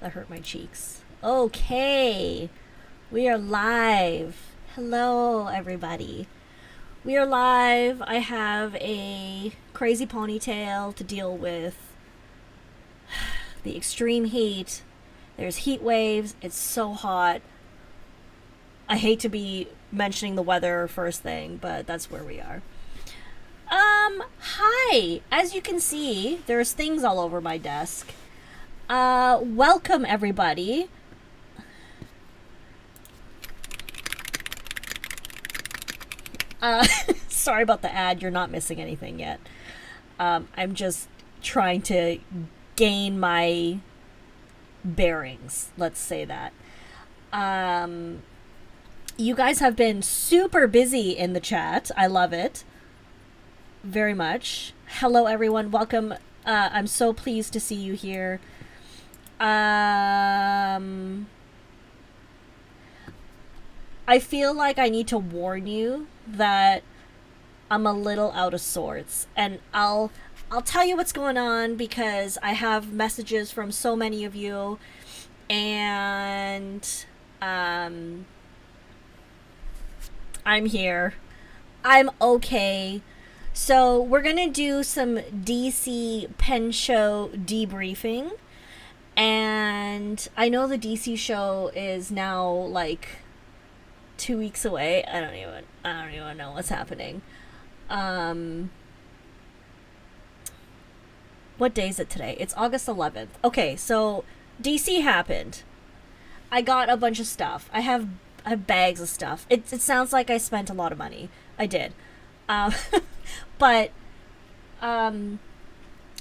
That hurt my cheeks. Okay, we are live. Hello, everybody. We are live. I have a crazy ponytail to deal with the extreme heat. There's heat waves. It's so hot. I hate to be mentioning the weather first thing, but that's where we are. Hi. As you can see, there's things all over my desk. Welcome everybody. Sorry about the ad. You're not missing anything yet. I'm just trying to gain my bearings. Let's say that. You guys have been super busy in the chat. I love it very much. Hello everyone. Welcome. I'm so pleased to see you here. I feel like I need to warn you that I'm a little out of sorts, and I'll tell you what's going on because I have messages from so many of you, and I'm here. I'm okay. So we're gonna do some DC pen show debriefing. And I know the DC show is now like 2 weeks away. I don't even know what's happening. What day is it today? It's August 11th. Okay, so DC happened. I got a bunch of stuff. I have bags of stuff. It sounds like I spent a lot of money. I did. But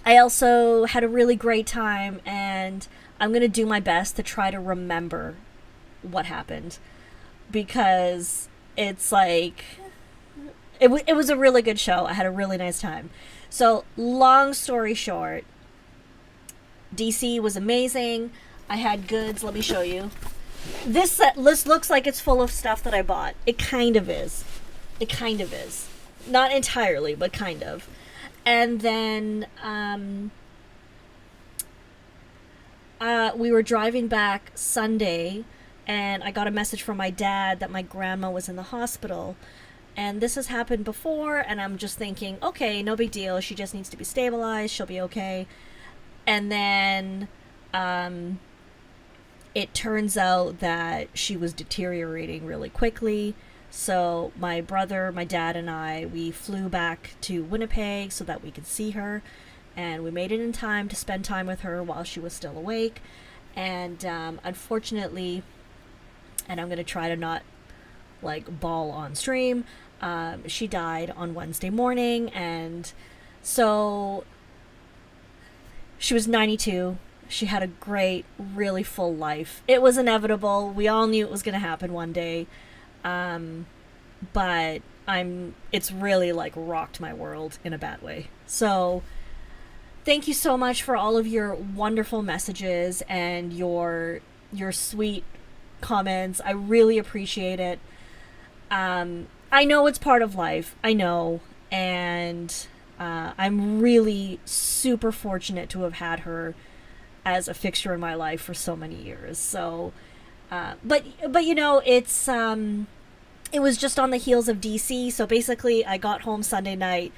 I also had a really great time, and I'm going to do my best to try to remember what happened, because it's like, it was a really good show. I had a really nice time. So, long story short, DC was amazing. I had goods. Let me show you. This list looks like it's full of stuff that I bought. It kind of is. It kind of is. Not entirely, but kind of. And then we were driving back Sunday, and I got a message from my dad that my grandma was in the hospital. And this has happened before, and I'm just thinking, okay, no big deal. She just needs to be stabilized. She'll be okay. And then it turns out that she was deteriorating really quickly. So my brother, my dad, and we flew back to Winnipeg so that we could see her, and we made it in time to spend time with her while she was still awake. And unfortunately, and I'm going to try to not like bawl on stream, she died on Wednesday morning. And so she was 92. She had a great, really full life. It was inevitable. We all knew it was going to happen one day. But it's really like rocked my world in a bad way. So thank you so much for all of your wonderful messages and your sweet comments. I really appreciate it. I know it's part of life. I know. And, I'm really super fortunate to have had her as a fixture in my life for so many years. So, but you know, it was just on the heels of DC. So basically I got home Sunday night,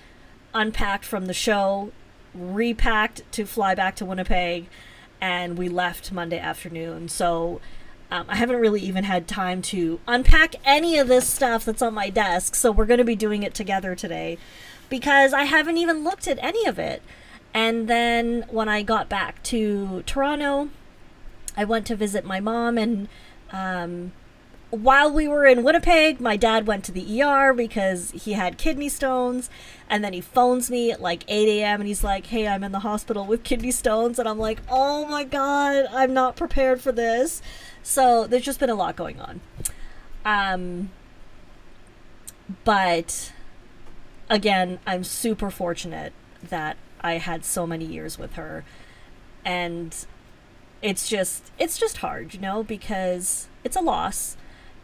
unpacked from the show, repacked to fly back to Winnipeg, and we left Monday afternoon. So I haven't really even had time to unpack any of this stuff that's on my desk. So we're going to be doing it together today, because I haven't even looked at any of it. And then when I got back to Toronto, I went to visit my mom, and while we were in Winnipeg, my dad went to the ER because he had kidney stones, and then he phones me at like 8 a.m. and he's like, hey, I'm in the hospital with kidney stones, and I'm like, oh my god, I'm not prepared for this. So there's just been a lot going on. But again, I'm super fortunate that I had so many years with her, and it's just hard, you know, because it's a loss.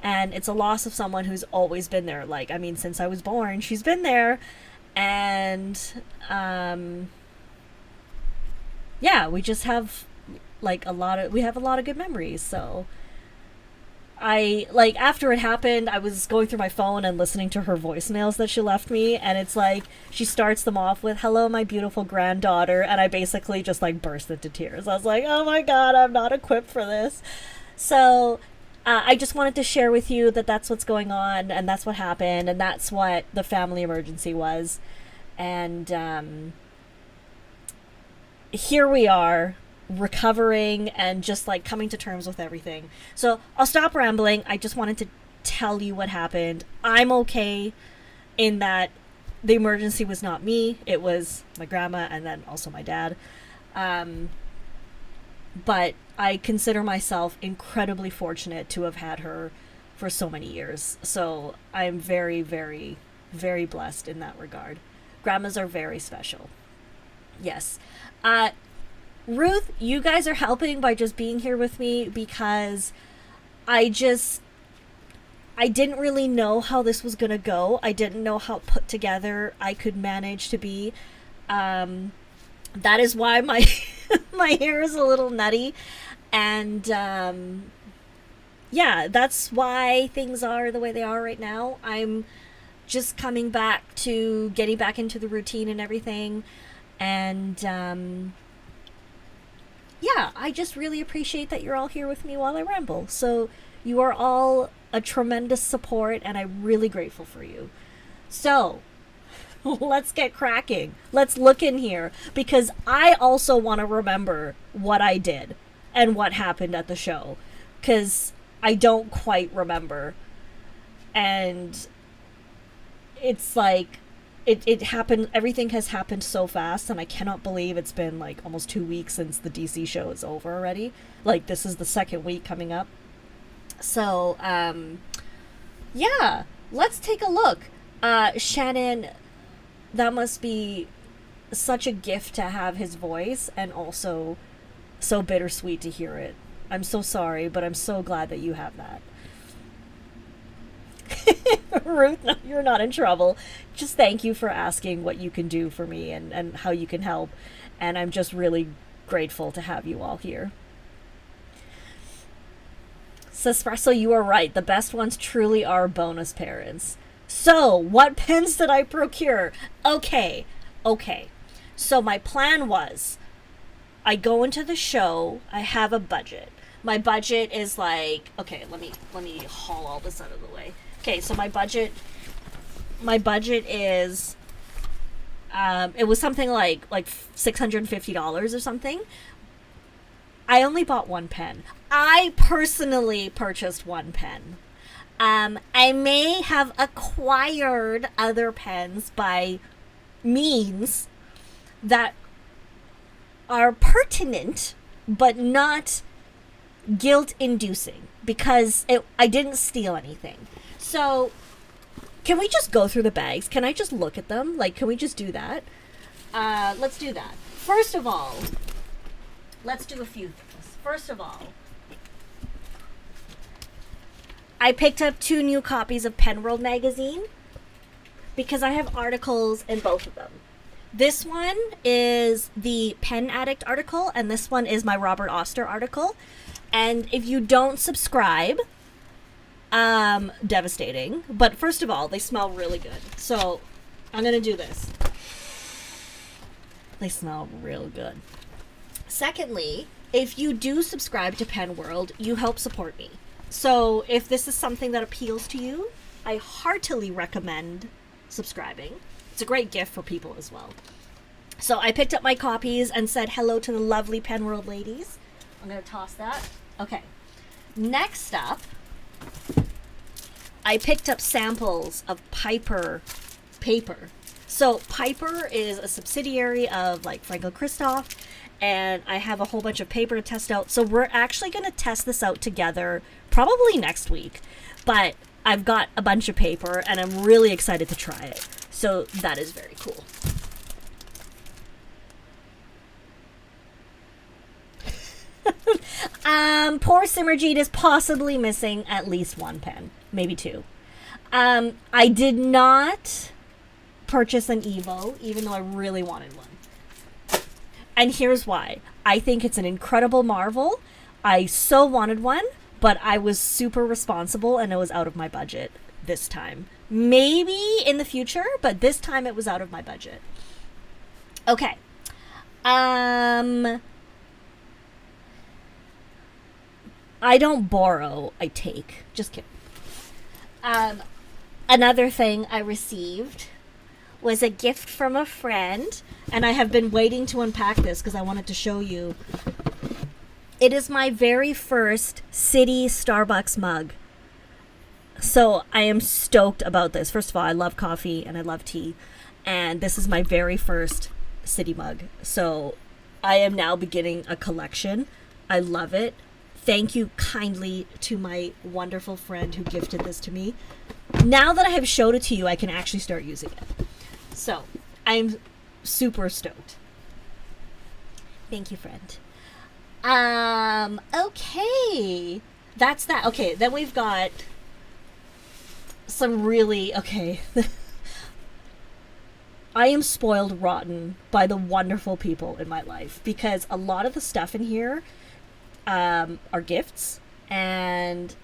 And it's a loss of someone who's always been there. Like, I mean, since I was born, she's been there. And, yeah, we just have like we have a lot of good memories. So I, like, after it happened, I was going through my phone and listening to her voicemails that she left me, and it's like, she starts them off with, "Hello, my beautiful granddaughter," and I basically just, like, burst into tears. I was like, oh my god, I'm not equipped for this. So, I just wanted to share with you that that's what's going on, and that's what happened, and that's what the family emergency was. And, here we are, recovering and just like coming to terms with everything. So I'll stop rambling. I just wanted to tell you what happened. I'm okay in that the emergency was not me. It was my grandma and then also my dad. But I consider myself incredibly fortunate to have had her for so many years. So I'm very, very, very blessed in that regard. Grandmas are very special. Yes. Ruth, you guys are helping by just being here with me, because I didn't really know how this was going to go. I didn't know how put together I could manage to be. That is why my my hair is a little nutty. And yeah, that's why things are the way they are right now. I'm just coming back to getting back into the routine and everything. And yeah, I just really appreciate that you're all here with me while I ramble. So you are all a tremendous support, and I'm really grateful for you. So let's get cracking. Let's look in here, because I also want to remember what I did and what happened at the show, because I don't quite remember. And it's like, it happened, everything has happened so fast, and I cannot believe it's been like almost 2 weeks since the DC show is over already. Like, this is the second week coming up. So, yeah, let's take a look. Shannon, that must be such a gift to have his voice, and also so bittersweet to hear it. I'm so sorry, but I'm so glad that you have that. Ruth, no, you're not in trouble. Just thank you for asking what you can do for me and how you can help. And I'm just really grateful to have you all here. Sespresso, you are right. The best ones truly are bonus parents. So, what pens did I procure? Okay. So my plan was, I go into the show, I have a budget. My budget is like, okay, let me haul all this out of the way. Okay, so my budget is, it was something like $650 or something. I only bought one pen. I personally purchased one pen. I may have acquired other pens by means that are pertinent, but not guilt-inducing, because I didn't steal anything. So, can we just go through the bags? Can I just look at them? Like, can we just do that? Let's do that. First of all, let's do a few things. First of all, I picked up 2 new copies of Pen World magazine, because I have articles in both of them. This one is the Pen Addict article, and this one is my Robert Oster article. And if you don't subscribe, devastating. But first of all, they smell really good. So I'm going to do this. They smell real good. Secondly, if you do subscribe to Pen World, you help support me. So if this is something that appeals to you, I heartily recommend subscribing. It's a great gift for people as well. So I picked up my copies and said hello to the lovely Pen World ladies. I'm going to toss that. Okay. Next up, I picked up samples of Piper paper. So Piper is a subsidiary of like Frankel-Christoph, and I have a whole bunch of paper to test out. So we're actually going to test this out together probably next week. But I've got a bunch of paper, and I'm really excited to try it. So that is very cool. Poor Simmerjeet is possibly missing at least one pen, maybe 2. I did not purchase an Evo, even though I really wanted one. And here's why. I think it's an incredible marvel. I so wanted one, but I was super responsible and it was out of my budget this time. Maybe in the future, but this time it was out of my budget. Okay. I don't borrow, I take. Just kidding. Another thing I received was a gift from a friend, and I have been waiting to unpack this because I wanted to show you. It is my very first City Starbucks mug. So I am stoked about this. First of all, I love coffee and I love tea, and this is my very first City mug. So I am now beginning a collection. I love it. Thank you kindly to my wonderful friend who gifted this to me. Now that I have showed it to you, I can actually start using it. So I'm super stoked. Thank you, friend. Okay. That's that. Okay, then we've got some really, okay. I am spoiled rotten by the wonderful people in my life because a lot of the stuff in here are gifts and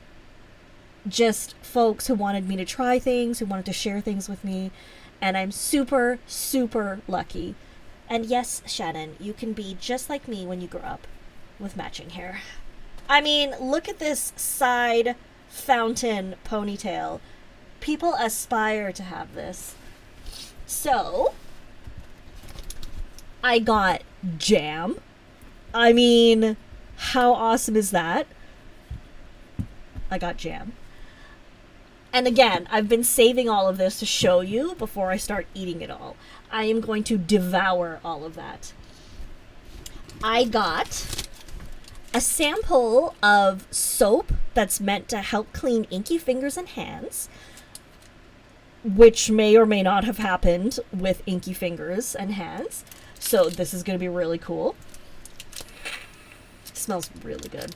just folks who wanted me to try things, who wanted to share things with me, and I'm super, super lucky. And yes, Shannon, you can be just like me when you grow up with matching hair. I mean, look at this side fountain ponytail. People aspire to have this. So, I got jam. I mean, how awesome is that? I got jam. And again, I've been saving all of this to show you before I start eating it all. I am going to devour all of that. I got a sample of soap that's meant to help clean inky fingers and hands, which may or may not have happened with inky fingers and hands. So this is going to be really cool. It smells really good.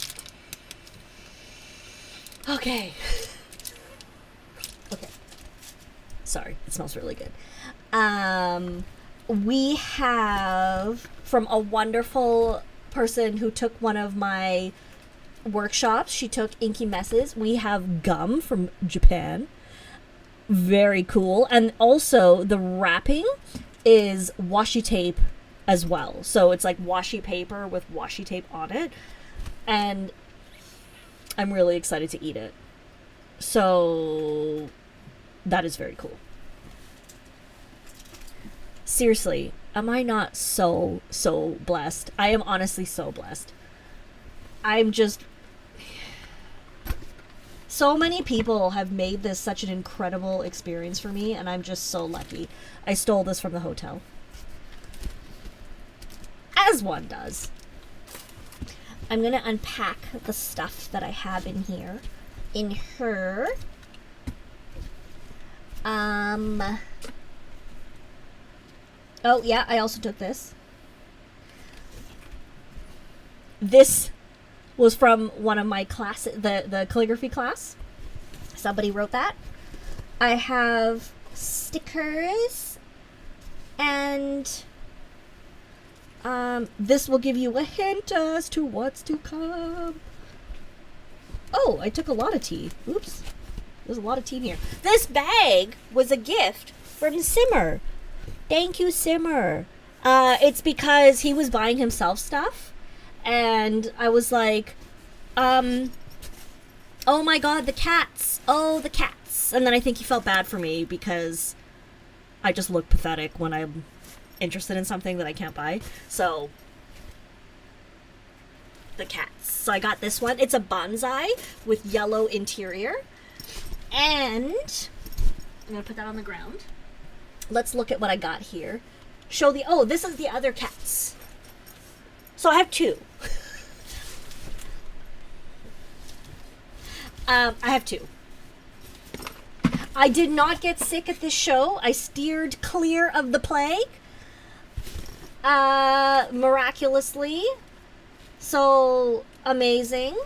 Okay. Okay. Sorry, it smells really good. We have, from a wonderful person who took one of my workshops, she took Inky Messes. We have gum from Japan. Very cool. And also the wrapping is washi tape as well. So it's like washi paper with washi tape on it. And I'm really excited to eat it. So that is very cool. Seriously, am I not so blessed? I am honestly so blessed. I'm just... So many people have made this such an incredible experience for me, and I'm just so lucky. I stole this from the hotel. As one does. I'm going to unpack the stuff that I have in here. In her. Oh, yeah, I also took this. This was from one of my class, the calligraphy class. Somebody wrote that. I have stickers, and this will give you a hint as to what's to come. Oh, I took a lot of tea. Oops. There's a lot of tea in here. This bag was a gift from Simmer. Thank you, Simmer. It's because he was buying himself stuff. And I was like, oh my god, the cats. Oh, the cats. And then I think he felt bad for me because I just look pathetic when I'm interested in something that I can't buy. So, the cats. So I got this one. It's a bonsai with yellow interior. And I'm going to put that on the ground. Let's look at what I got here. Oh, this is the other cats. So I have two. I have two. I did not get sick at this show. I steered clear of the plague. Miraculously. So amazing.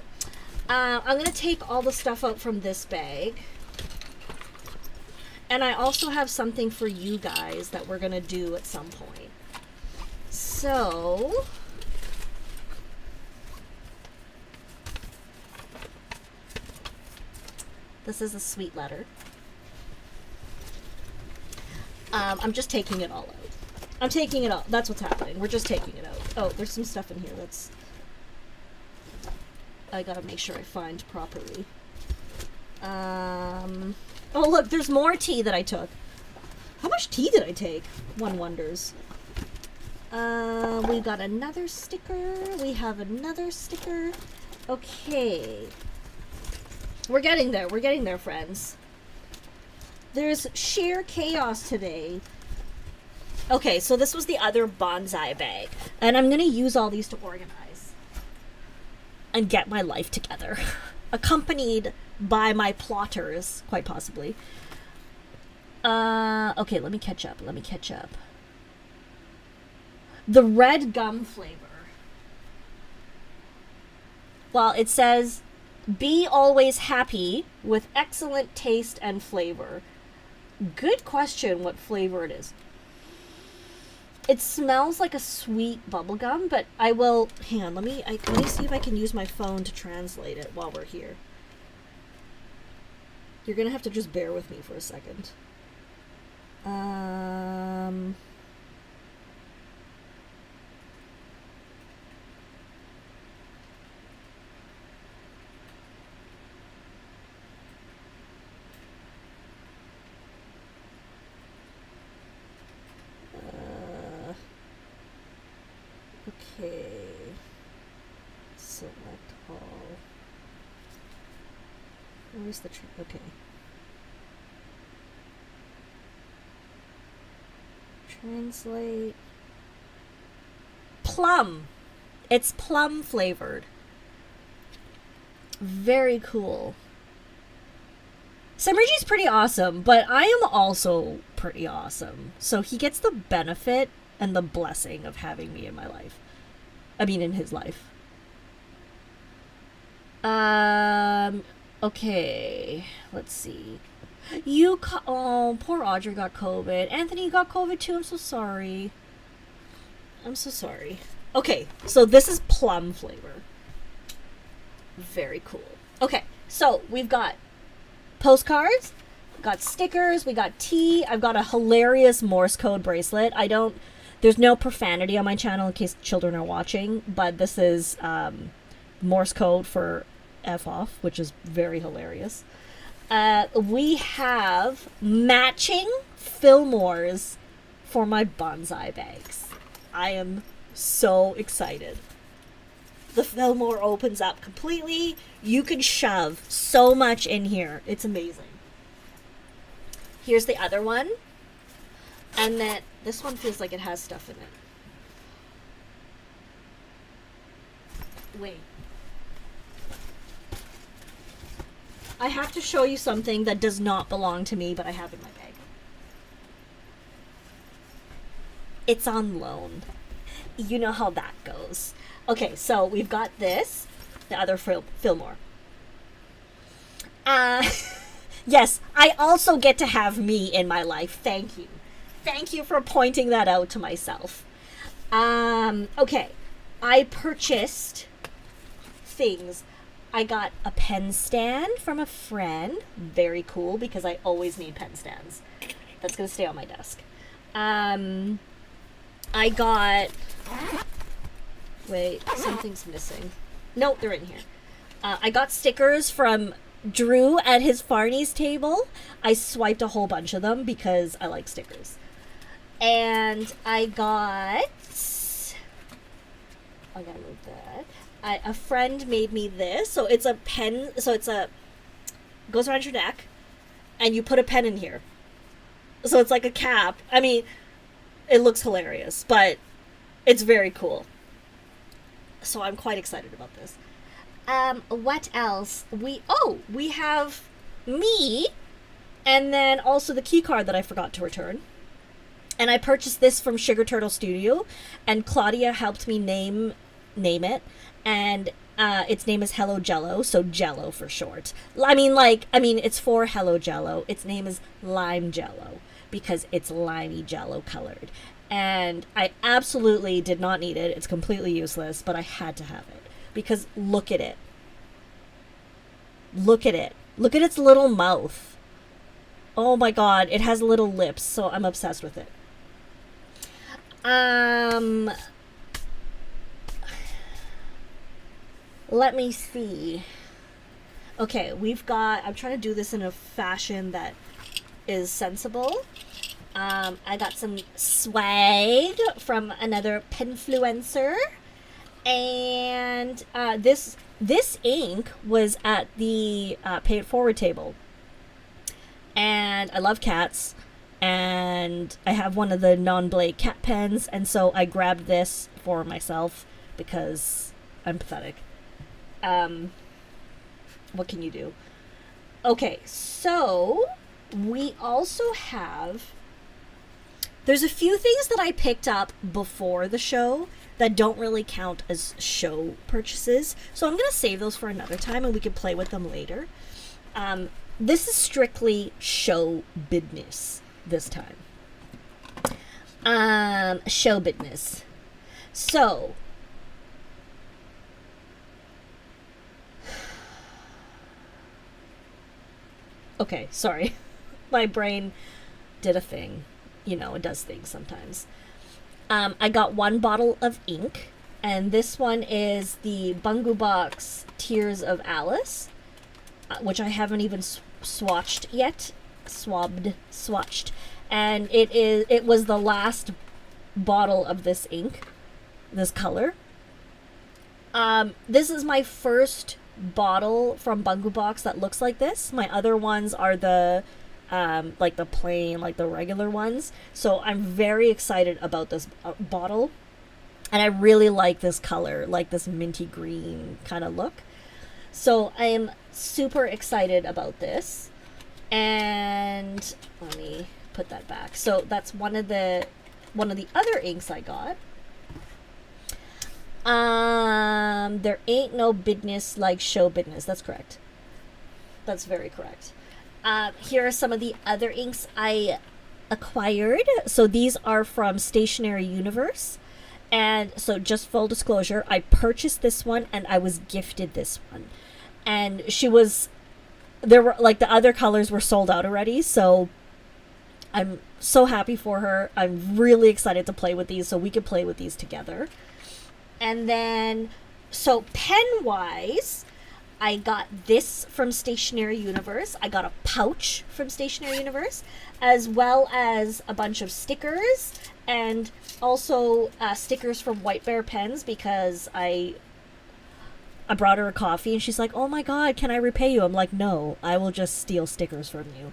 I'm going to take all the stuff out from this bag. And I also have something for you guys that we're going to do at some point. So, This is a sweet letter. I'm just taking it all out. I'm taking it out. That's what's happening. We're just taking it out. Oh, there's some stuff in here that's... I gotta make sure I find properly. Oh, look, there's more tea that I took. How much tea did I take? One wonders. We've got another sticker. We have another sticker. Okay. We're getting there. We're getting there, friends. There's sheer chaos today. Okay, so this was the other bonsai bag. And I'm going to use all these to organize. And get my life together. Accompanied by my plotters, quite possibly. Okay, let me catch up. The red gum flavor. Well, it says, be always happy with excellent taste and flavor. Good question what flavor it is. It smells like a sweet bubblegum, but I will... Hang on, let me see if I can use my phone to translate it while we're here. You're gonna have to just bear with me for a second. Okay. Select all. Where's the... okay. Translate. Plum. It's plum flavored. Very cool. Samriji's pretty awesome, but I am also pretty awesome. So he gets the benefit and the blessing of having me in my life. I mean, in his life. Okay. Let's see. Oh, poor Audrey got COVID. Anthony, you got COVID too. I'm so sorry. I'm so sorry. Okay, so this is plum flavor. Very cool. Okay, so we've got postcards, got stickers, we got tea. I've got a hilarious Morse code bracelet. There's no profanity on my channel in case children are watching, but this is Morse code for F off, which is very hilarious. We have matching Fillmores for my bonsai bags. I am so excited. The Fillmore opens up completely. You can shove so much in here. It's amazing. Here's the other one. And then this one feels like it has stuff in it. Wait. I have to show you something that does not belong to me, but I have in my bag. It's on loan. You know how that goes. Okay, so we've got this, the other Fillmore. Yes, I also get to have me in my life. Thank you. Thank you for pointing that out to myself. Okay, I purchased things. I got a pen stand from a friend. Very cool, because I always need pen stands. That's going to stay on my desk. I got... Wait, something's missing. No, they're in here. I got stickers from Drew at his Farney's table. I swiped a whole bunch of them because I like stickers. And I got... I gotta move that. A friend made me this. So it's a pen. So it's a... goes around your neck. And you put a pen in here. So it's like a cap. I mean, it looks hilarious. But it's very cool. So I'm quite excited about this. What else? We have me. And then also the key card that I forgot to return. And I purchased this from Sugar Turtle Studio. And Claudia helped me name it. And its name is Hello Jello, so Jello for short. I mean, it's for Hello Jello. Its name is Lime Jello because it's limey Jello colored. And I absolutely did not need it. It's completely useless, but I had to have it because look at it. Look at it. Look at its little mouth. Oh my god, it has little lips, so I'm obsessed with it. Let me see. Okay, we've got, I'm trying to do this in a fashion that is sensible. I got some swag from another penfluencer. And this ink was at the Pay It Forward table. And I love cats. And I have one of the non-blade cat pens. And so I grabbed this for myself because I'm pathetic. What can you do? Okay, so we also have... There's a few things that I picked up before the show that don't really count as show purchases. So I'm going to save those for another time and we can play with them later. This is strictly show business this time. Show business. So... Okay, sorry. My brain did a thing. You know, it does things sometimes. I got one bottle of ink, and this one is the Bungu Box Tears of Alice, which I haven't even swatched yet. Swatched. And it was the last bottle of this ink, this color. This is my first bottle from Bungu Box that looks like this. My other ones are the like the plain, like the regular ones. So I'm very excited about this bottle, and I really like this color, like this minty green kind of look. So I am super excited about this. And let me put that back. So that's one of the other inks I got. There ain't no business like show business. That's correct. That's very correct. Here are some of the other inks I acquired. So these are from Stationery Universe. And so just full disclosure, I purchased this one and I was gifted this one. And there were, like, the other colors were sold out already. So I'm so happy for her. I'm really excited to play with these so we can play with these together. And then, so pen-wise, I got this from Stationery Universe. I got a pouch from Stationery Universe, as well as a bunch of stickers, and also stickers from White Bear Pens, because I brought her a coffee, and she's like, oh my god, can I repay you? I'm like, no, I will just steal stickers from you.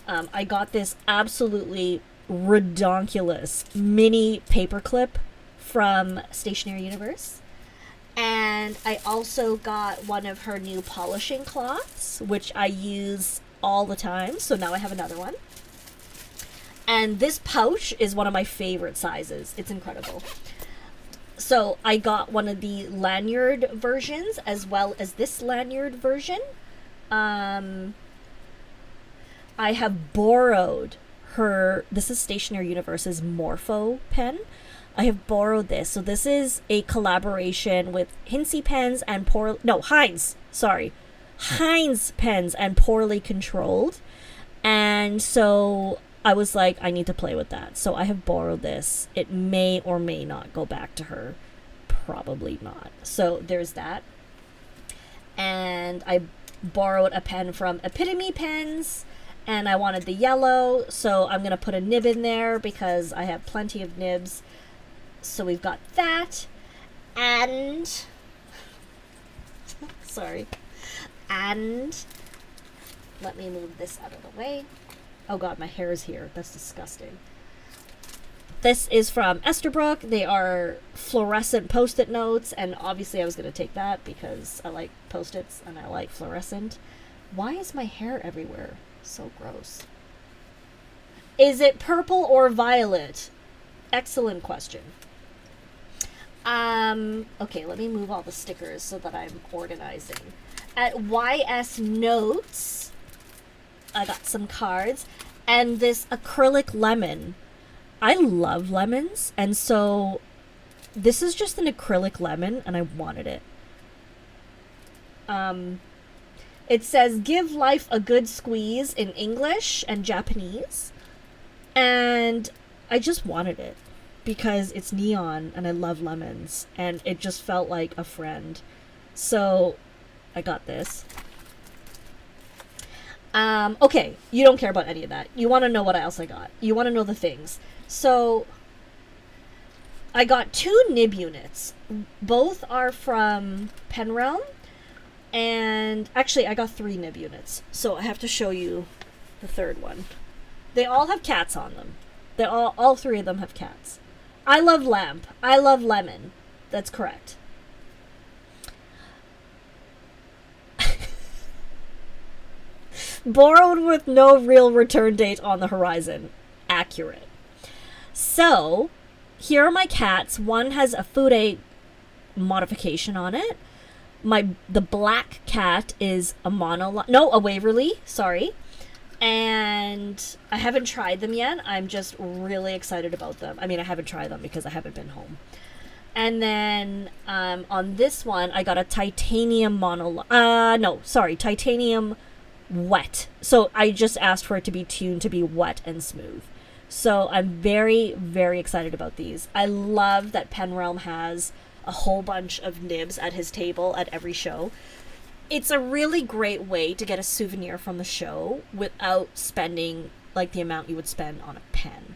I got this absolutely redonkulous mini paperclip from Stationery Universe. And I also got one of her new polishing cloths, which I use all the time. So now I have another one. And this pouch is one of my favorite sizes. It's incredible. So I got one of the lanyard versions as well as this lanyard version. I have borrowed this is Stationery Universe's Morpho pen. I have borrowed this. So this is a collaboration with Hincy Pens and Heinz Pens and Poorly Controlled. And so I was like, I need to play with that. So I have borrowed this. It may or may not go back to her. Probably not. So there's that. And I borrowed a pen from Epitome Pens, and I wanted the yellow. So I'm going to put a nib in there because I have plenty of nibs. So we've got that, and sorry, and let me move this out of the way. Oh god, my hair is here. That's disgusting. This is from Esterbrook. They are fluorescent post-it notes, and obviously I was going to take that because I like post-its and I like fluorescent. Why is my hair everywhere? So gross. Is it purple or violet? Excellent question. Okay, let me move all the stickers so that I'm organizing. At YS Notes, I got some cards and this acrylic lemon. I love lemons, and so this is just an acrylic lemon and I wanted it. It says, give life a good squeeze in English and Japanese. And I just wanted it because it's neon and I love lemons. And it just felt like a friend. So I got this. Okay, you don't care about any of that. You want to know what else I got. You want to know the things. So I got 2 nib units. Both are from Penrealm. And actually, I got 3 nib units. So I have to show you the third one. They all have cats on them. They all 3 of them have cats. I love lamp. I love lemon. That's correct. Borrowed with no real return date on the horizon. Accurate. So, here are my cats. One has a fude modification on it. The black cat is a a Waverly, sorry. And I haven't tried them yet. I'm just really excited about them. I mean, I haven't tried them because I haven't been home. And then on this one, I got a titanium titanium wet. So I just asked for it to be tuned to be wet and smooth. So I'm very, very excited about these. I love that Penrealm has a whole bunch of nibs at his table at every show. It's a really great way to get a souvenir from the show without spending like the amount you would spend on a pen.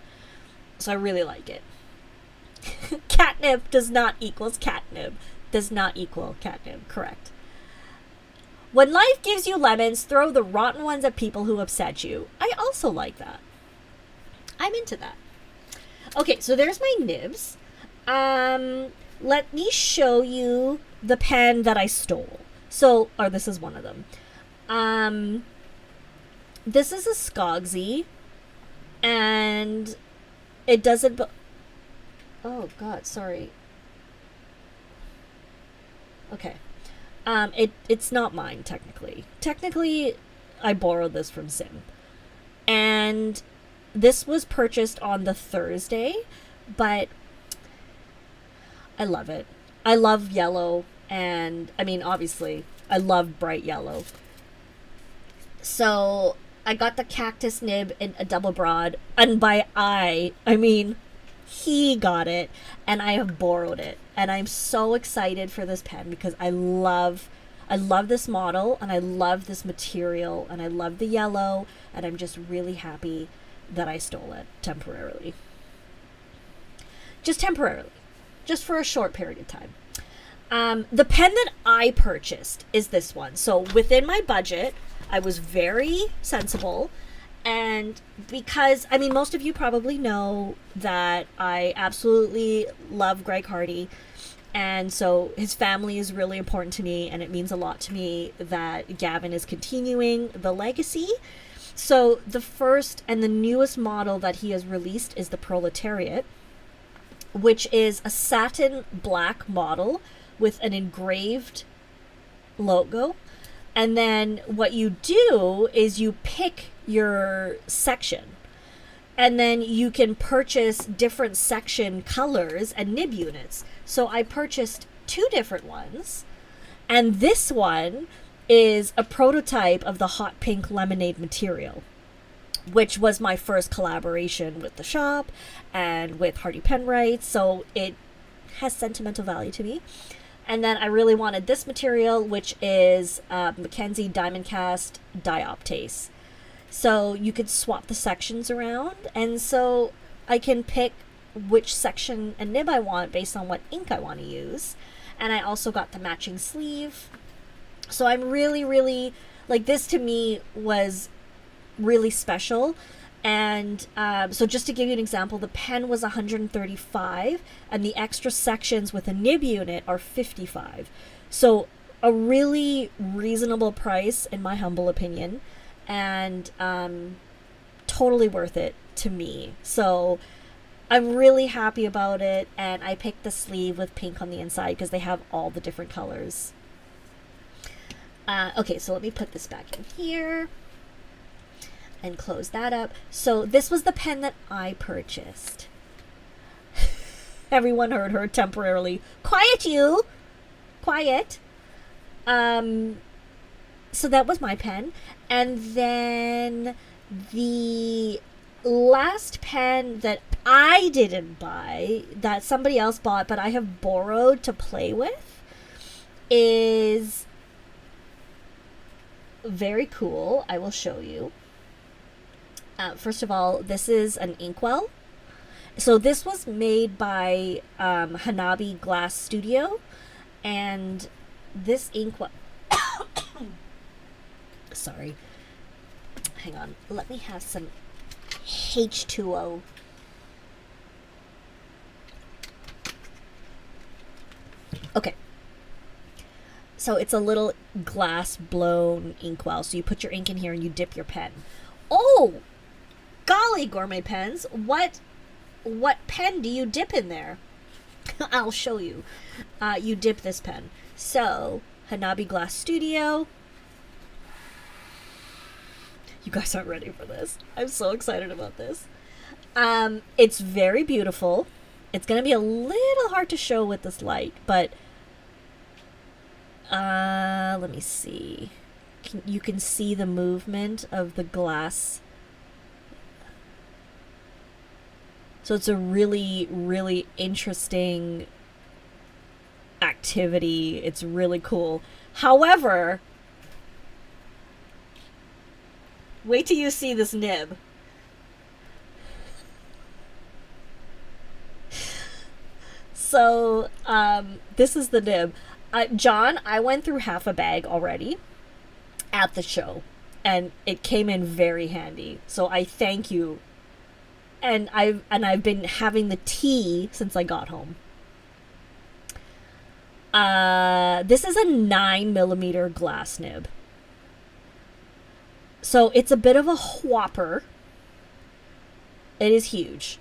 So I really like it. Catnip does not equals catnip. Does not equal catnip. Correct. When life gives you lemons, throw the rotten ones at people who upset you. I also like that. I'm into that. Okay, so there's my nibs. Let me show you the pen that I stole. This is one of them. This is a Skogsy, and it doesn't. Oh God, sorry. Okay, it's not mine technically. Technically, I borrowed this from Sim, and this was purchased on the Thursday, but I love it. I love yellow. And, I mean, obviously, I love bright yellow. So, I got the cactus nib in a double broad. And by I mean, he got it. And I have borrowed it. And I'm so excited for this pen because I love this model. And I love this material. And I love the yellow. And I'm just really happy that I stole it temporarily. Just temporarily. Just for a short period of time. The pen that I purchased is this one. So within my budget, I was very sensible. And because, I mean, most of you probably know that I absolutely love Greg Hardy. And so his family is really important to me. And it means a lot to me that Gavin is continuing the legacy. So the first and the newest model that he has released is the Proletariat, which is a satin black model with an engraved logo. And then what you do is you pick your section. And then you can purchase different section colors and nib units. So I purchased 2 different ones. And this one is a prototype of the hot pink lemonade material, which was my first collaboration with the shop and with Hardy Penwright. So it has sentimental value to me. And then I really wanted this material, which is Mackenzie Diamond Cast Dioptase. So you could swap the sections around. And so I can pick which section and nib I want based on what ink I want to use. And I also got the matching sleeve. So I'm really, really, like, this to me was really special. And so just to give you an example, the pen was $135 and the extra sections with a nib unit are $55. So a really reasonable price in my humble opinion, and totally worth it to me. So I'm really happy about it, and I picked the sleeve with pink on the inside because they have all the different colors. Okay, so let me put this back in here and close that up. So this was the pen that I purchased. Everyone heard her temporarily. Quiet, you! Quiet. So that was my pen. And then the last pen that I didn't buy, that somebody else bought, but I have borrowed to play with, is very cool. I will show you. First of all, this is an inkwell. So this was made by Hanabi Glass Studio, and this inkwell... Sorry. Hang on. Let me have some H2O. Okay. So it's a little glass blown inkwell. So you put your ink in here and you dip your pen. Oh! Golly, Gourmet Pens. What pen do you dip in there? I'll show you. You dip this pen. So, Hanabi Glass Studio. You guys aren't ready for this. I'm so excited about this. It's very beautiful. It's going to be a little hard to show with this light, but let me see. You can see the movement of the glass. So it's a really, really interesting activity. It's really cool. However, wait till you see this nib. So, this is the nib. John, I went through half a bag already at the show, and it came in very handy. So I thank you. And I've been having the tea since I got home. This is a 9mm glass nib. So it's a bit of a whopper. It is huge.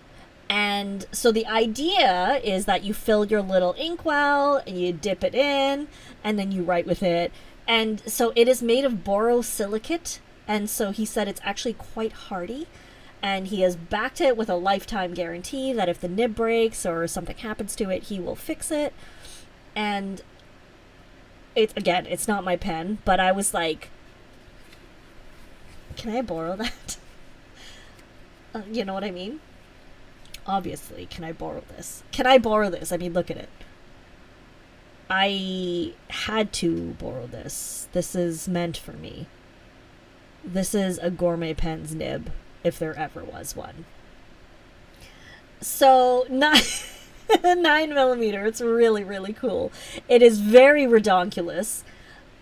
And so the idea is that you fill your little inkwell and you dip it in and then you write with it. And so it is made of borosilicate. And so he said it's actually quite hardy. And he has backed it with a lifetime guarantee that if the nib breaks or something happens to it, he will fix it. And it's not my pen, but I was like, can I borrow that? You know what I mean? Obviously, can I borrow this? Can I borrow this? I mean, look at it. I had to borrow this. This is meant for me. This is a Gourmet Pens nib, if there ever was one. So, 9mm, it's really, really cool. It is very redonkulous.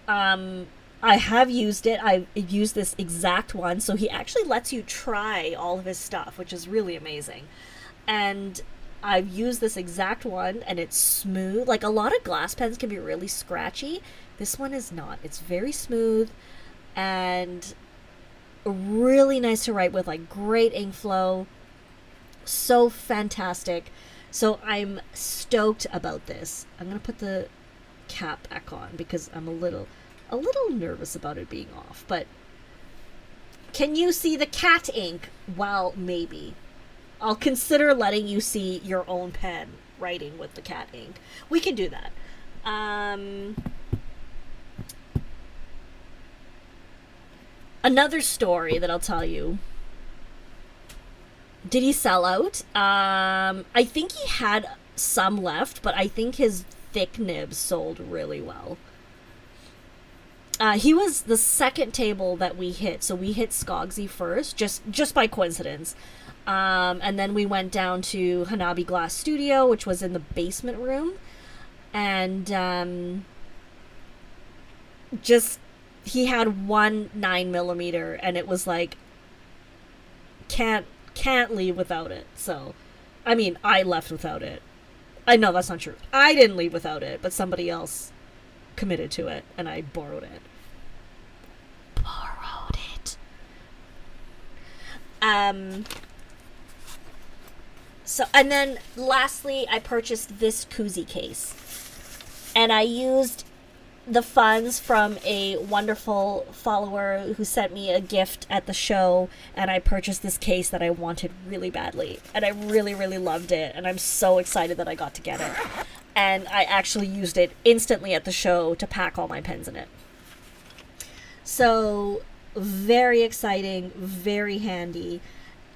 I have used it. I've used this exact one, so he actually lets you try all of his stuff, which is really amazing. And I've used this exact one, and it's smooth. Like, a lot of glass pens can be really scratchy. This one is not. It's very smooth, and really nice to write with, like great ink flow. So fantastic. So I'm stoked about this. I'm gonna put the cap back on because I'm a little nervous about it being off. But can you see the cat ink? Well, maybe. I'll consider letting you see your own pen writing with the cat ink. We can do that. Another story that I'll tell you. Did he sell out? I think he had some left, but I think his thick nibs sold really well. He was the second table that we hit, so we hit Skogsy first, just by coincidence. And then we went down to Hanabi Glass Studio, which was in the basement room, and he had one 9mm, and it was like, can't leave without it. So, I mean, I left without it. I know that's not true. I didn't leave without it, but somebody else committed to it, and I borrowed it. So, and then lastly, I purchased this koozie case, and I used the funds from a wonderful follower who sent me a gift at the show, and I purchased this case that I wanted really badly, and I really, really loved it, and I'm so excited that I got to get it. And I actually used it instantly at the show to pack all my pens in it. So very exciting, very handy,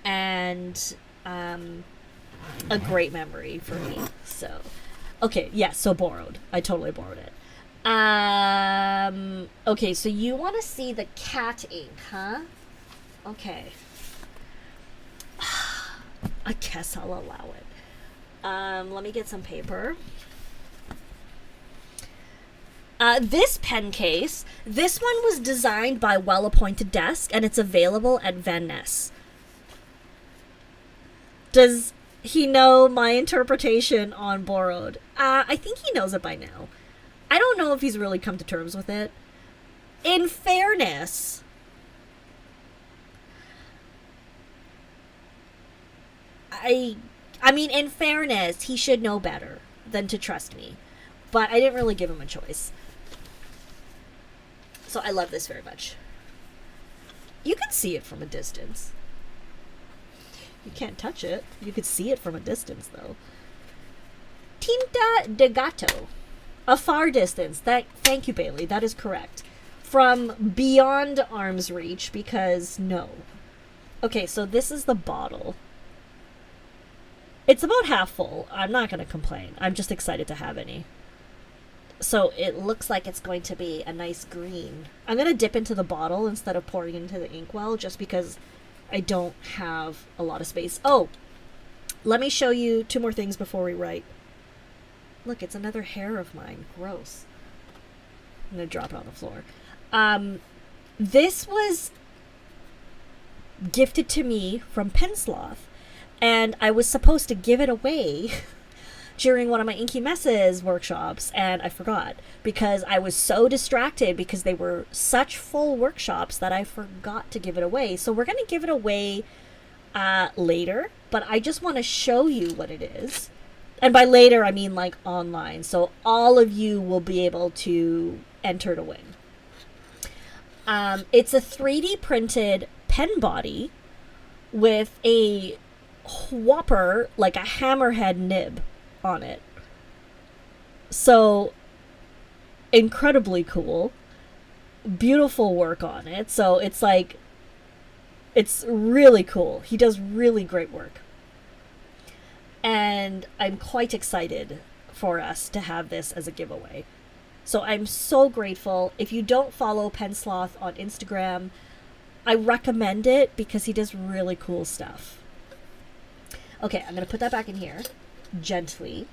and a great memory for me. So, okay, yeah, so borrowed. I totally borrowed it. Okay, so you want to see the cat ink, huh? Okay. I guess I'll allow it. Let me get some paper. This pen case, this one was designed by Well Appointed Desk, and it's available at Van Ness. Does he know my interpretation on borrowed? I think he knows it by now. I don't know if he's really come to terms with it. In fairness, I mean, in fairness, he should know better than to trust me. But I didn't really give him a choice. So I love this very much. You can see it from a distance. You can't touch it. You could see it from a distance, though. Tinta de Gato. A far distance. Thank you, Bailey. That is correct. From beyond arm's reach, because no. Okay, so this is the bottle. It's about half full. I'm not going to complain. I'm just excited to have any. So it looks like it's going to be a nice green. I'm going to dip into the bottle instead of pouring into the inkwell, just because I don't have a lot of space. Oh, let me show you 2 more things before we write. Look, it's another hair of mine. Gross. I'm going to drop it on the floor. This was gifted to me from Pensloth, and I was supposed to give it away during one of my Inky Messes workshops, and I forgot because I was so distracted because they were such full workshops that I forgot to give it away. So we're going to give it away later, but I just want to show you what it is. And by later, I mean like online. So all of you will be able to enter to win. It's a 3D printed pen body with a whopper, like a hammerhead nib on it. So incredibly cool. Beautiful work on it. So it's like, it's really cool. He does really great work. And I'm quite excited for us to have this as a giveaway. So I'm so grateful. If you don't follow Pensloth on Instagram, I recommend it because he does really cool stuff. Okay, I'm going to put that back in here gently.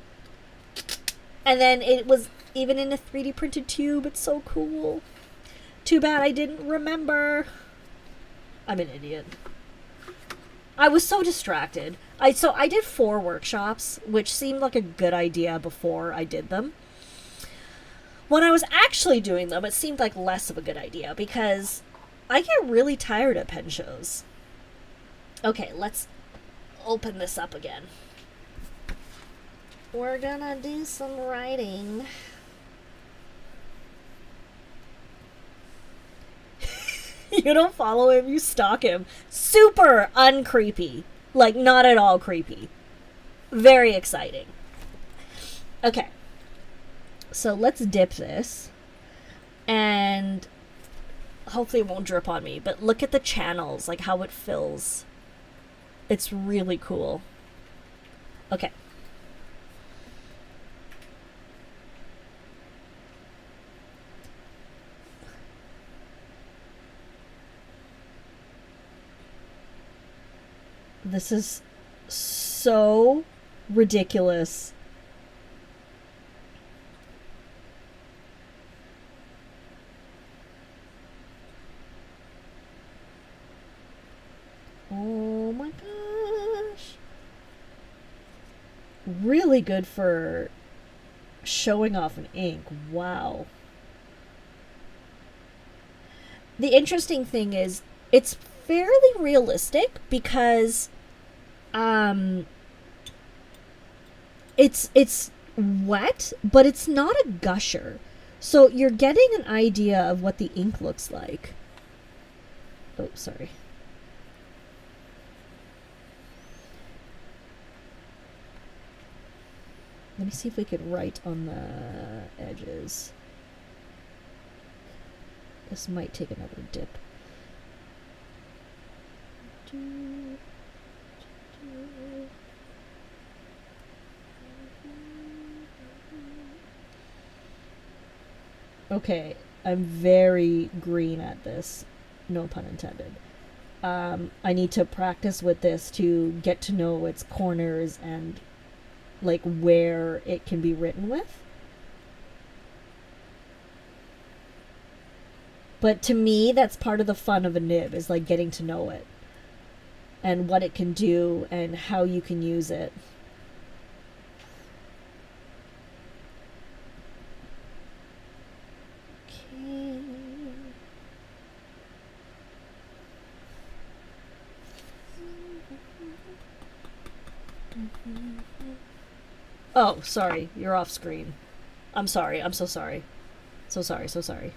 And then it was even in a 3D printed tube. It's so cool. Too bad I didn't remember. I'm an idiot. I was so distracted. I did 4 workshops, which seemed like a good idea before I did them. When I was actually doing them, it seemed like less of a good idea because I get really tired at pen shows. Okay, let's open this up again. We're gonna do some writing. You don't follow him, you stalk him. Super uncreepy. Like, not at all creepy. Very exciting. Okay. So let's dip this. And hopefully it won't drip on me. But look at the channels, like how it fills. It's really cool. Okay. This is so ridiculous. Oh my gosh. Really good for showing off an ink. Wow. The interesting thing is it's fairly realistic because it's wet, but it's not a gusher. So you're getting an idea of what the ink looks like. Oh, sorry. Let me see if we could write on the edges. This might take another dip. Okay, I'm very green at this. No pun intended. I need to practice with this to get to know its corners and like where it can be written with. But to me, that's part of the fun of a nib, is like getting to know it and what it can do and how you can use it. Okay. Oh, sorry, you're off screen. I'm sorry, I'm so sorry. So sorry, so sorry.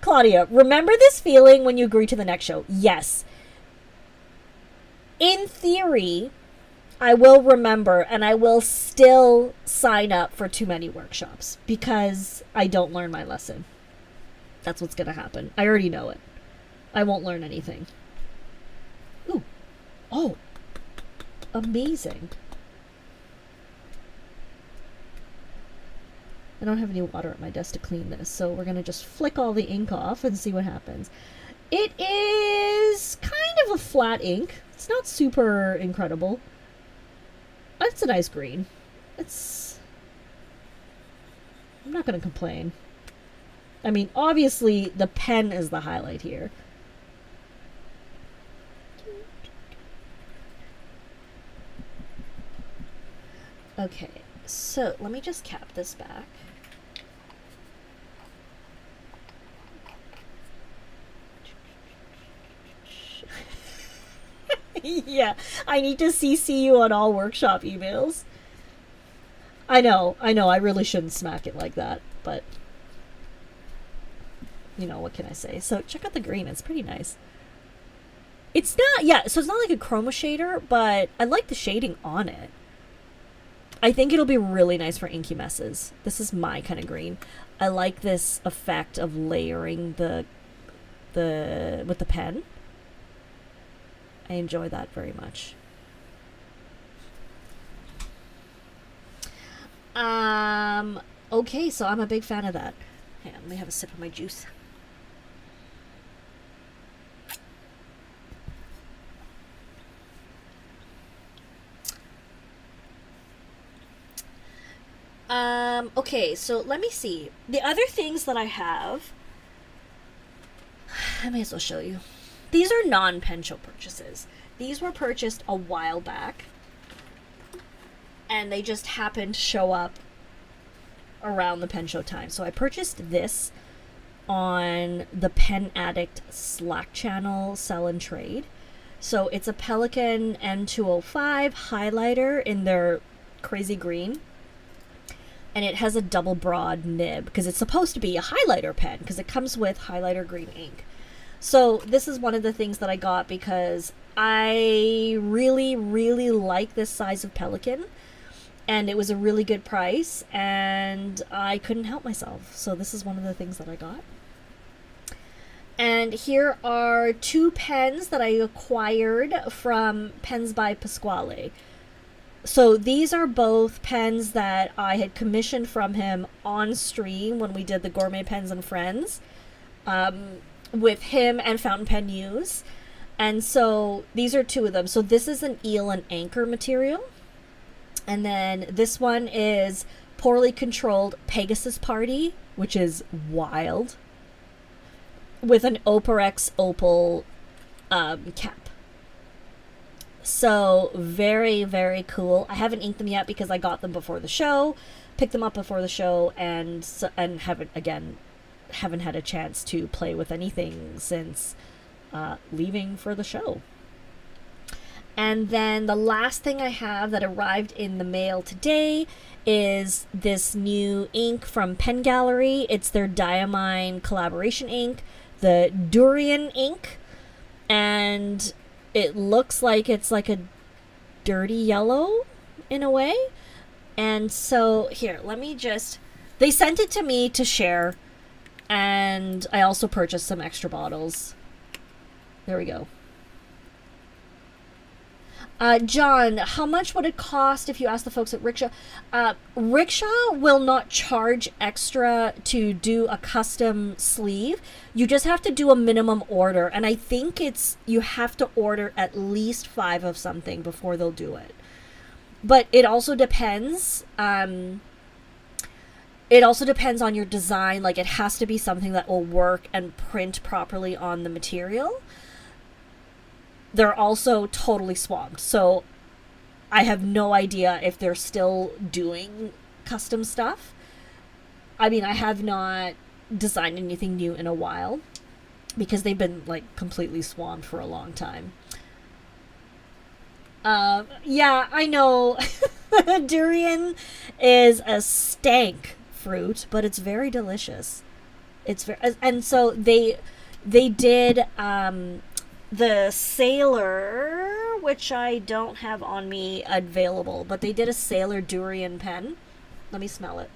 Claudia, remember this feeling when you agree to the next show? Yes. In theory, I will remember, and I will still sign up for too many workshops because I don't learn my lesson. That's what's going to happen. I already know it. I won't learn anything. Ooh. Oh. Amazing. I don't have any water at my desk to clean this, so we're going to just flick all the ink off and see what happens. It is kind of a flat ink. It's not super incredible. It's a nice green. I'm not going to complain. I mean, obviously, the pen is the highlight here. Okay, so let me just cap this back. Yeah, I need to CC you on all workshop emails. I know, I really shouldn't smack it like that, but you know, what can I say? So check out the green, it's pretty nice. It's not, yeah, so it's not like a chroma shader, but I like the shading on it. I think it'll be really nice for inky messes. This is my kind of green. I like this effect of layering with the pen. I enjoy that very much. Okay, so I'm a big fan of that. Hang on, let me have a sip of my juice. Okay, so let me see. The other things that I have, I may as well show you. These are non-pen show purchases. These were purchased a while back, and they just happened to show up around the pen show time. So I purchased this on the Pen Addict Slack channel Sell and Trade. So it's a Pelikan M205 highlighter in their crazy green. And it has a double broad nib because it's supposed to be a highlighter pen because it comes with highlighter green ink. So this is one of the things that I got because I really, really like this size of Pelikan. And it was a really good price and I couldn't help myself. So this is one of the things that I got. And here are two pens that I acquired from Pens by Pasquale. So these are both pens that I had commissioned from him on stream when we did the Gourmet Pens and Friends with him and Fountain Pen News. And so these are two of them. So this is an eel and anchor material. And then this one is Poorly Controlled Pegasus Party, which is wild, with an Oparex Opal cap. So very, very cool. I haven't inked them yet because I got them before the show, picked them up before the show, and haven't had a chance to play with anything since leaving for the show. And then the last thing I have that arrived in the mail today is this new ink from Pen Gallery. It's their Diamine collaboration ink, the Durian ink, and it looks like it's like a dirty yellow in a way, And so, here, let me just... They sent it to me to share, and I also purchased some extra bottles. There we go. John, how much would it cost if you ask the folks at Rickshaw? Rickshaw will not charge extra to do a custom sleeve. You just have to do a minimum order, and I think it's you have to order at least 5 of something before they'll do it. But it also depends. It also depends on your design. Like, it has to be something that will work and print properly on the material. They're also totally swamped, so I have no idea if they're still doing custom stuff. I mean, I have not designed anything new in a while because they've been, like, completely swamped for a long time. Yeah, I know. Durian is a stank fruit, but it's very delicious. It's very, and so they did, the Sailor, which I don't have on me available, but they did a Sailor durian pen. Let me smell it.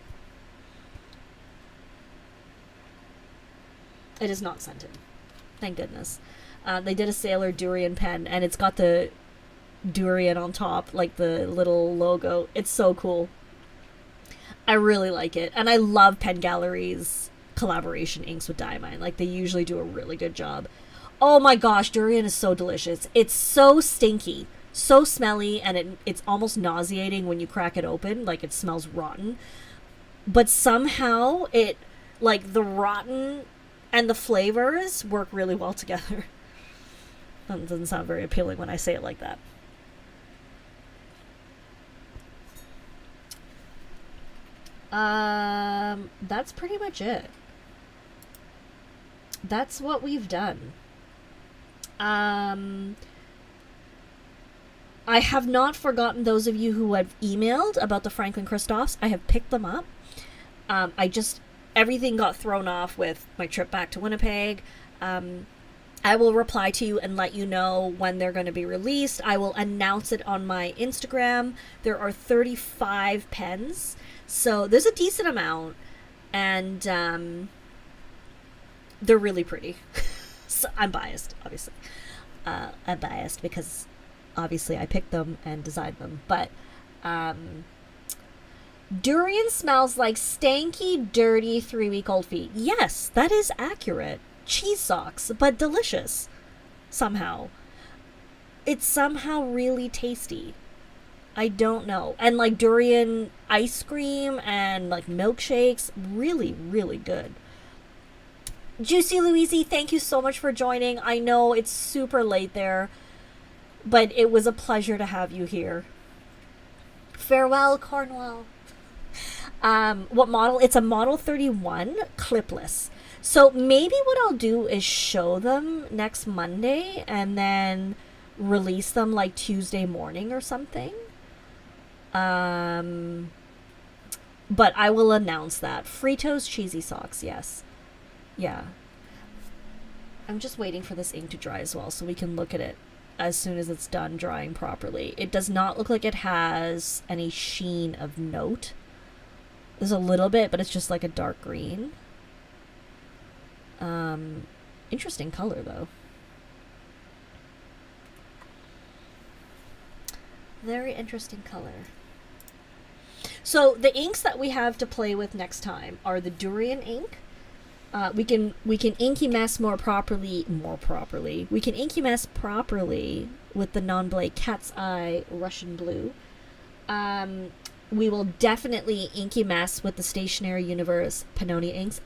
It is not scented. Thank goodness. They did a Sailor durian pen, and it's got the durian on top, like the little logo. It's so cool. I really like it. And I love Pen Gallery's collaboration inks with Diamine. Like, they usually do a really good job. Oh my gosh, durian is so delicious. It's so stinky, so smelly, and it's almost nauseating when you crack it open. Like, it smells rotten. But somehow it, like, the rotten and the flavors work really well together. That doesn't sound very appealing when I say it like that. That's pretty much it. That's what we've done. I have not forgotten those of you who have emailed about the Franklin Christophs. I have picked them up. Everything got thrown off with my trip back to Winnipeg. I will reply to you and let you know when they're going to be released. I will announce it on my Instagram. There are 35 pens, so there's a decent amount, and they're really pretty. So I'm biased, obviously. I'm biased because obviously I picked them and designed them. But durian smells like stanky, dirty 3-week-old feet. Yes, that is accurate. Cheese socks, but delicious. Somehow. It's somehow really tasty. I don't know. And like durian ice cream and like milkshakes, really, really good. Juicy Louise, thank you so much for joining. I know it's super late there, but it was a pleasure to have you here. Farewell, Cornwall. What model? It's a Model 31 clipless. So maybe what I'll do is show them next Monday and then release them like Tuesday morning or something. But I will announce that. Fritos cheesy socks, yes. Yeah. I'm just waiting for this ink to dry as well so we can look at it as soon as it's done drying properly. It does not look like it has any sheen of note. There's a little bit, but it's just like a dark green. Interesting color though. Very interesting color. So the inks that we have to play with next time are the durian ink. We can inky mess more properly. We can inky mess properly with the non-blade Cat's Eye Russian Blue. We will definitely inky mess with the Stationery Universe Pannonia inks.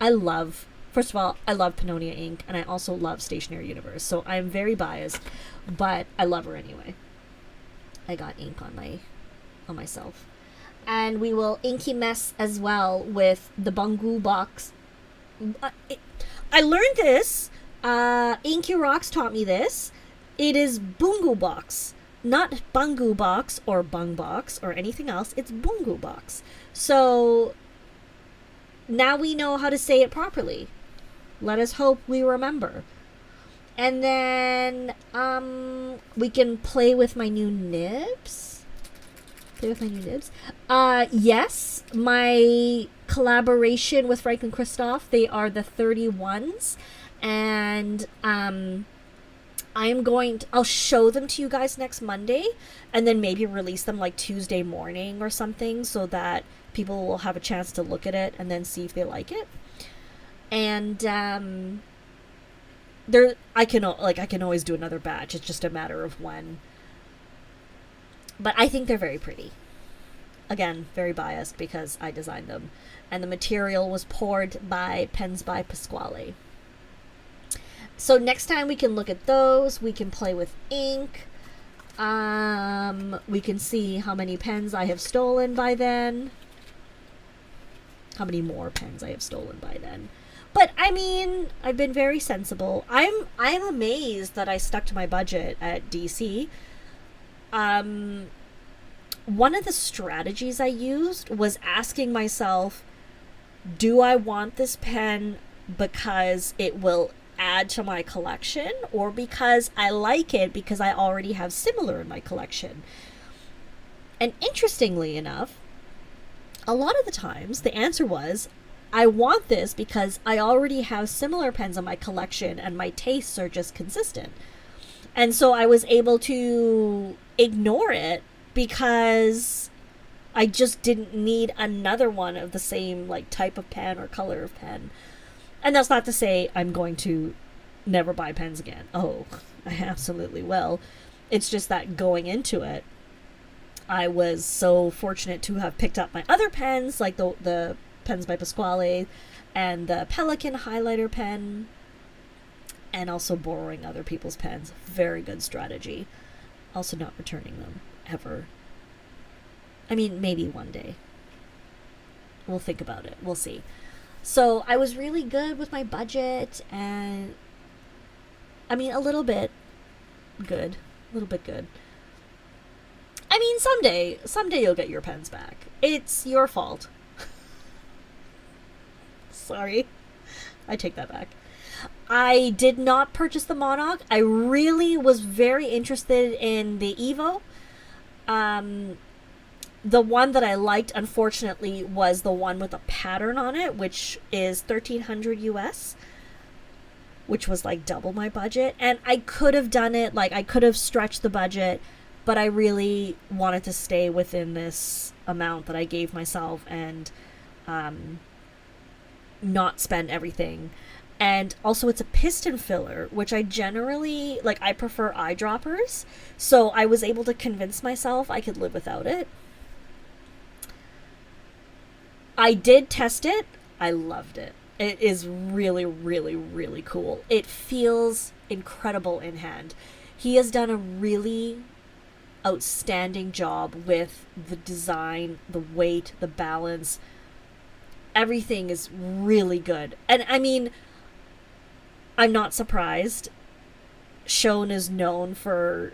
First of all, I love Pannonia ink, and I also love Stationery Universe, so I'm very biased, but I love her anyway. I got ink on myself. And we will inky mess as well with the Bungu box. I learned this. Inky Rocks taught me this. It is Bungu box, not Bungu box or Bung box or anything else. It's Bungu box. So now we know how to say it properly. Let us hope we remember. And then we can play with my new nibs. Play with my new nibs. Yes, my collaboration with Franklin Christoph, they are the 31s, and I'll show them to you guys next Monday, and then maybe release them like Tuesday morning or something, so that people will have a chance to look at it and then see if they like it. And I can always do another batch. It's just a matter of when. But I think they're very pretty. Again, very biased because I designed them. And the material was poured by Pens by Pasquale. So next time we can look at those. We can play with ink. We can see how many pens I have stolen by then. How many more pens I have stolen by then. But I mean, I've been very sensible. I'm amazed that I stuck to my budget at DC. One of the strategies I used was asking myself, do I want this pen because it will add to my collection, or because I like it because I already have similar in my collection? And interestingly enough, a lot of the times the answer was, I want this because I already have similar pens in my collection and my tastes are just consistent. And so I was able to ignore it because I just didn't need another one of the same like type of pen or color of pen. And that's not to say I'm going to never buy pens again. Oh, I absolutely will. It's just that going into it, I was so fortunate to have picked up my other pens, like the Pens by Pasquale and the Pelikan highlighter pen, and also borrowing other people's pens. Very good strategy. Also not returning them ever. I mean, maybe one day. We'll think about it. We'll see. So I was really good with my budget, and I mean, a little bit good. A little bit good. I mean, someday you'll get your pens back. It's your fault. Sorry. I take that back. I did not purchase the Monarch. I really was very interested in the Evo. The one that I liked, unfortunately, was the one with a pattern on it, which is $1,300 US, which was like double my budget. And I could have done it, like I could have stretched the budget, but I really wanted to stay within this amount that I gave myself and not spend everything. And also it's a piston filler, which I generally, like, I prefer eyedroppers, so I was able to convince myself I could live without it. I did test it. I loved it. It is really, really, really cool. It feels incredible in hand. He has done a really outstanding job with the design, the weight, the balance. Everything is really good. And I mean, I'm not surprised. Schon is known for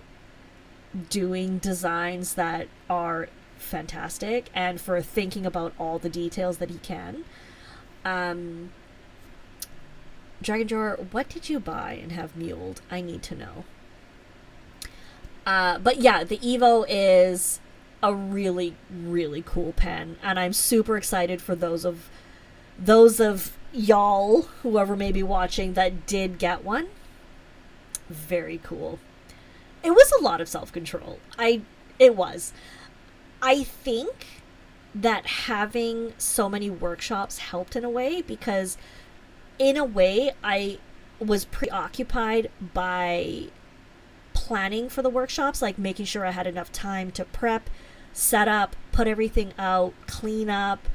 doing designs that are fantastic and for thinking about all the details that he can. Dragon Drawer, what did you buy and have muled? I need to know. But yeah, the Evo is a really, really cool pen, and I'm super excited for those of y'all, whoever may be watching, that did get one. Very cool. It was a lot of self-control. It was. I think that having so many workshops helped in a way, because in a way I was preoccupied by planning for the workshops, like making sure I had enough time to prep, set up, put everything out, clean up,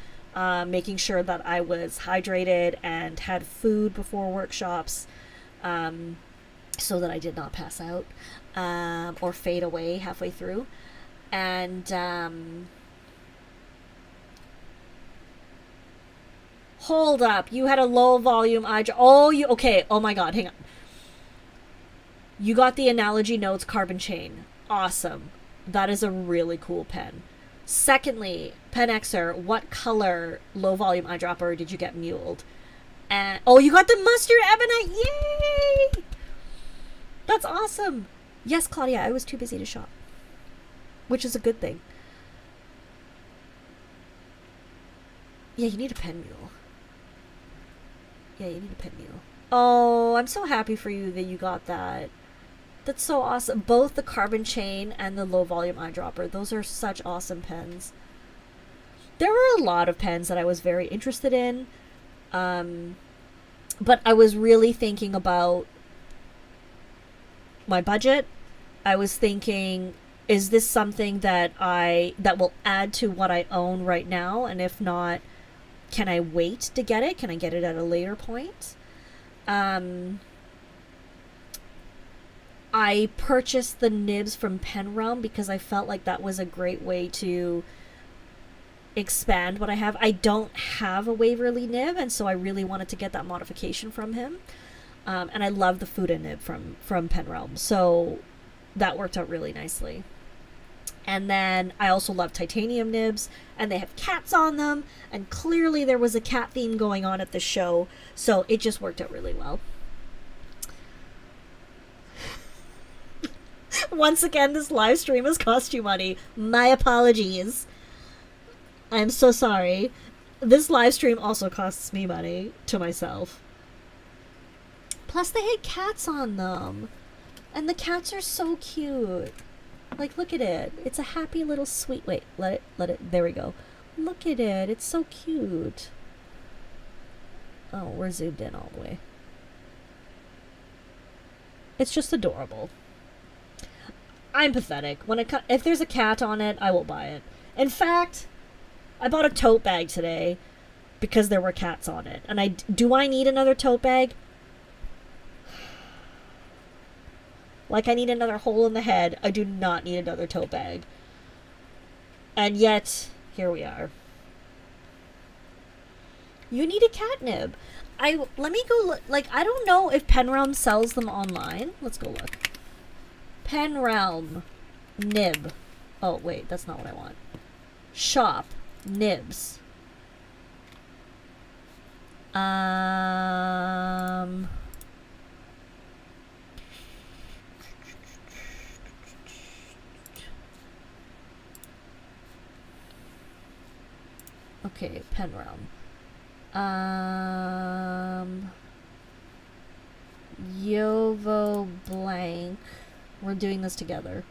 making sure that I was hydrated and had food before workshops, so that I did not pass out or fade away halfway through. And hold up, you had a low volume okay, oh my god, hang on. You got the Analogy Notes Carbon Chain. Awesome. That is a really cool pen. Secondly, Pen Xer, what color low volume eyedropper did you get muled? And you got the Mustard Ebonite. Yay! That's awesome. Yes, Claudia, I was too busy to shop, which is a good thing. Yeah, you need a pen mule. Yeah, you need a pen mule. Oh, I'm so happy for you that you got that. That's so awesome. Both the carbon chain and the low volume eyedropper. Those are such awesome pens. There were a lot of pens that I was very interested in. But I was really thinking about my budget. I was thinking, is this something that will add to what I own right now? And if not, can I wait to get it? Can I get it at a later point? I purchased the nibs from Pen Realm because I felt like that was a great way to expand what I have. I don't have a Waverly nib, and so I really wanted to get that modification from him. And I love the Fuda nib from Pen Realm, so that worked out really nicely. And then I also love titanium nibs, and they have cats on them, and clearly there was a cat theme going on at the show, so it just worked out really well. Once again, this live stream has cost you money. My apologies. I'm so sorry. This live stream also costs me money to myself. Plus, they had cats on them. And the cats are so cute. Like, look at it. It's a happy little sweet... Wait, let it... There we go. Look at it. It's so cute. Oh, we're zoomed in all the way. It's just adorable. I'm pathetic. If there's a cat on it, I will buy it. In fact, I bought a tote bag today because there were cats on it. And do I need another tote bag? Like I need another hole in the head. I do not need another tote bag. And yet, here we are. You need a catnip. Let me go look. Like, I don't know if Pen Realm sells them online. Let's go look. Pen Realm nib. Oh, wait, that's not what I want. Shop nibs. Okay, Pen Realm. Yovo blank. We're doing this together.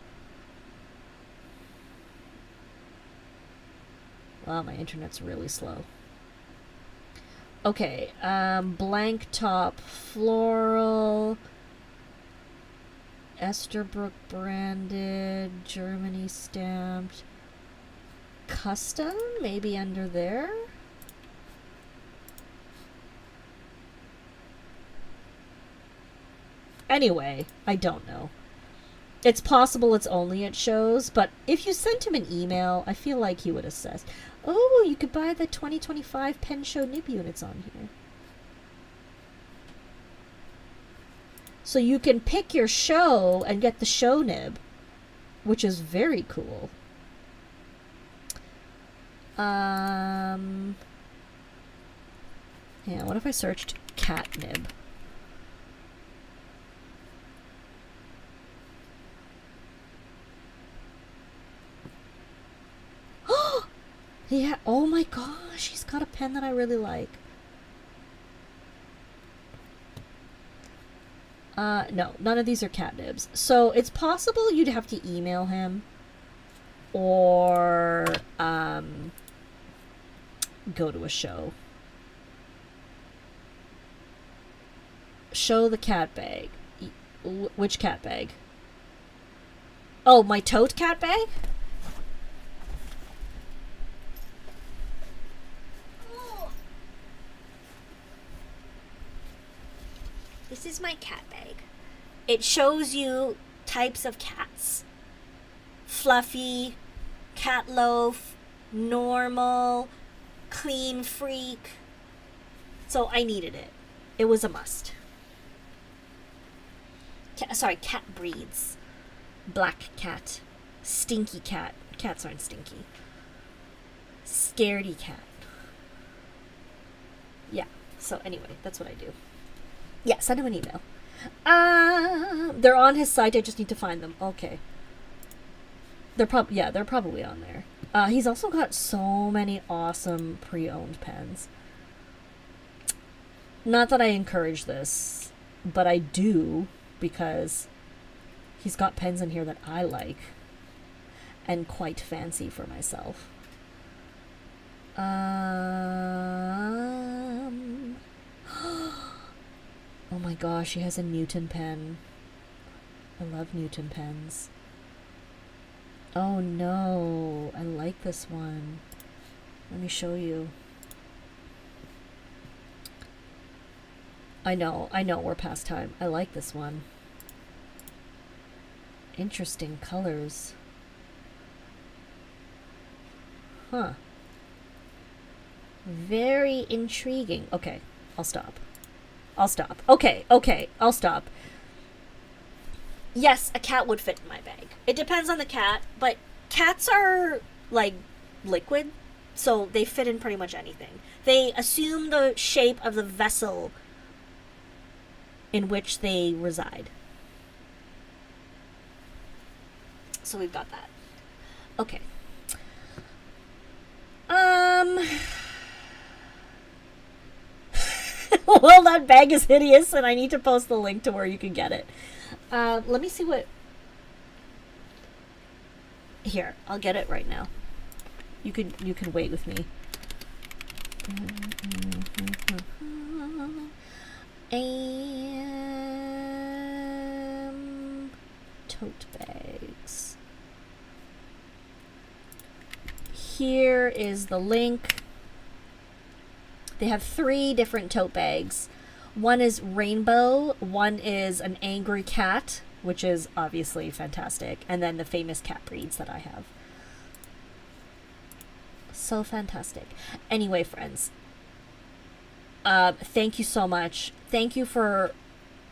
Wow, my internet's really slow. Okay, blank top, floral, Esterbrook branded, Germany stamped, custom, maybe under there? Anyway, I don't know. It's possible it's only at shows, but if you sent him an email, I feel like he would assess. Oh, you could buy the 2025 Pen Show nib units on here. So you can pick your show and get the show nib, which is very cool. Yeah, what if I searched cat nib? Yeah, oh my gosh, he's got a pen that I really like. No, none of these are cat nibs. So it's possible you'd have to email him or go to a show. Show the cat bag. Which cat bag? Oh, my tote cat bag? This is my cat bag. It shows you types of cats. Fluffy, cat loaf, normal, clean freak. So I needed it. It was a must. Cat breeds. Black cat. Stinky cat. Cats aren't stinky. Scaredy cat. Yeah, so anyway, that's what I do. Yeah, send him an email. They're on his site. I just need to find them. Okay. They're probably on there. He's also got so many awesome pre-owned pens. Not that I encourage this, but I do, because he's got pens in here that I like and quite fancy for myself. Oh my gosh, he has a Newton pen. I love Newton pens. Oh no, I like this one. Let me show you. I know, we're past time. I like this one. Interesting colors. Huh. Very intriguing. Okay, I'll stop. Okay, I'll stop. Yes, a cat would fit in my bag. It depends on the cat, but cats are, like, liquid, so they fit in pretty much anything. They assume the shape of the vessel in which they reside. So we've got that. Okay. Well, that bag is hideous, and I need to post the link to where you can get it. Let me see what... Here, I'll get it right now. You can wait with me. Tote bags. Here is the link. They have 3 different tote bags. One is rainbow, one is an angry cat, which is obviously fantastic, and then the famous cat breeds that I have. So fantastic. Anyway, friends, thank you so much. Thank you for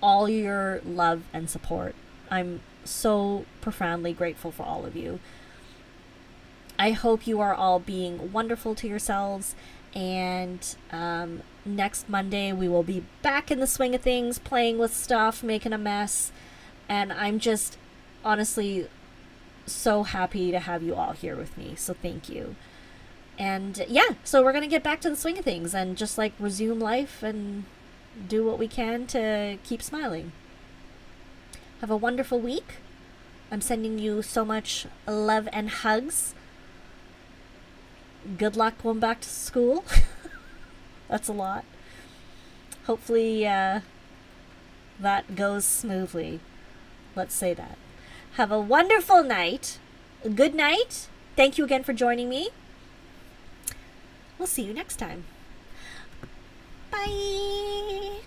all your love and support. I'm so profoundly grateful for all of you. I hope you are all being wonderful to yourselves, and next Monday we will be back in the swing of things, playing with stuff, making a mess, and I'm just honestly so happy to have you all here with me, so thank you. And yeah, so we're gonna get back to the swing of things and just like resume life and do what we can to keep smiling. Have a wonderful week. I'm sending you so much love and hugs. Good luck going back to school. That's a lot. Hopefully that goes smoothly. Let's say that. Have a wonderful night. Good night. Thank you again for joining me. We'll see you next time. Bye.